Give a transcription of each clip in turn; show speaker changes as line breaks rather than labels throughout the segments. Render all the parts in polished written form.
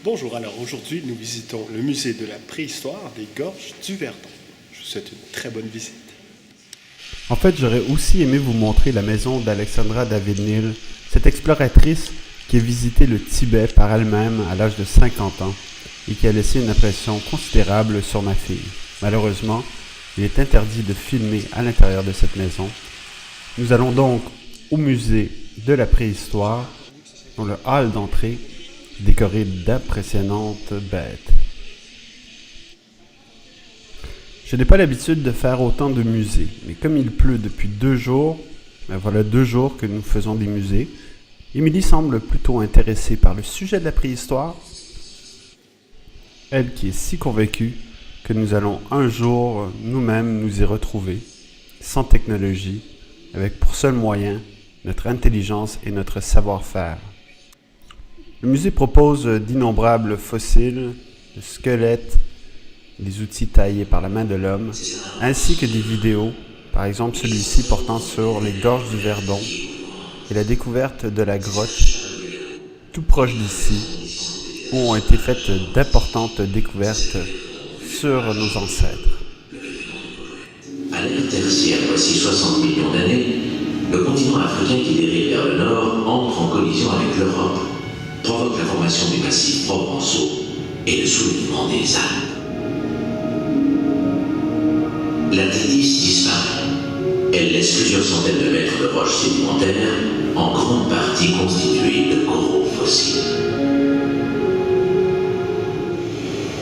Bonjour, alors aujourd'hui nous visitons le musée de la préhistoire des gorges du Verdon. Je vous souhaite une très bonne visite.
En fait, j'aurais aussi aimé vous montrer la maison d'Alexandra David-Néel, cette exploratrice qui a visité le Tibet par elle-même à l'âge de 50 ans et qui a laissé une impression considérable sur ma fille. Malheureusement, il est interdit de filmer à l'intérieur de cette maison. Nous allons donc au musée de la préhistoire, dans le hall d'entrée, décoré d'impressionnantes bêtes. Je n'ai pas l'habitude de faire autant de musées, mais comme il pleut depuis 2 jours, voilà 2 jours que nous faisons des musées, Émilie semble plutôt intéressée par le sujet de la préhistoire, elle qui est si convaincue que nous allons un jour nous-mêmes nous y retrouver, sans technologie, avec pour seul moyen notre intelligence et notre savoir-faire. Le musée propose d'innombrables fossiles, de squelettes, des outils taillés par la main de l'homme, ainsi que des vidéos, par exemple celui-ci portant sur les gorges du Verdon et la découverte de la grotte tout proche d'ici, où ont été faites d'importantes découvertes sur nos ancêtres.
À l'ère tertiaire, voici 60 millions d'années, le continent africain qui dérive vers le nord entre en collision avec l'Europe, provoque la formation du massif provençaux et le soulèvement des Alpes. La Tétis disparaît. Elle laisse plusieurs centaines de mètres de roches sédimentaires, en grande partie constituées de coraux fossiles.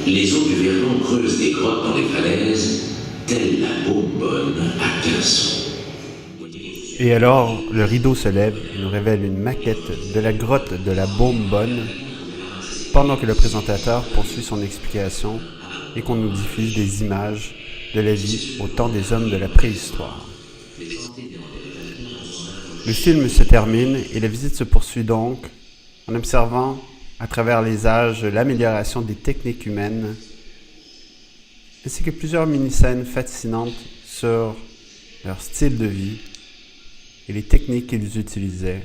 Les eaux du Verdon creusent des grottes dans les falaises, telle la Bombonne à Quinson.
Et alors, le rideau se lève et nous révèle une maquette de la grotte de la Bombonne, pendant que le présentateur poursuit son explication et qu'on nous diffuse des images de la vie au temps des hommes de la préhistoire. Le film se termine et la visite se poursuit donc en observant à travers les âges l'amélioration des techniques humaines ainsi que plusieurs mini-scènes fascinantes sur leur style de vie et les techniques qu'ils utilisaient,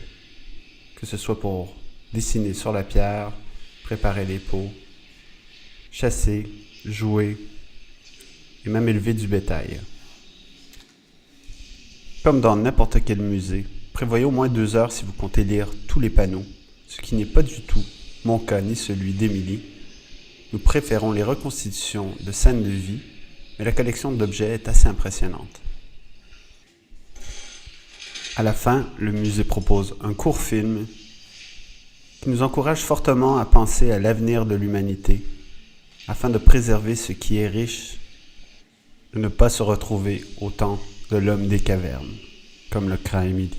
que ce soit pour dessiner sur la pierre, préparer les pots, chasser, jouer et même élever du bétail. Comme dans n'importe quel musée, prévoyez au moins 2 heures si vous comptez lire tous les panneaux, ce qui n'est pas du tout mon cas ni celui d'Émilie. Nous préférons les reconstitutions de scènes de vie, mais la collection d'objets est assez impressionnante. À la fin, le musée propose un court film qui nous encourage fortement à penser à l'avenir de l'humanité afin de préserver ce qui est riche, de ne pas se retrouver au temps de l'homme des cavernes, comme le craint Émilie.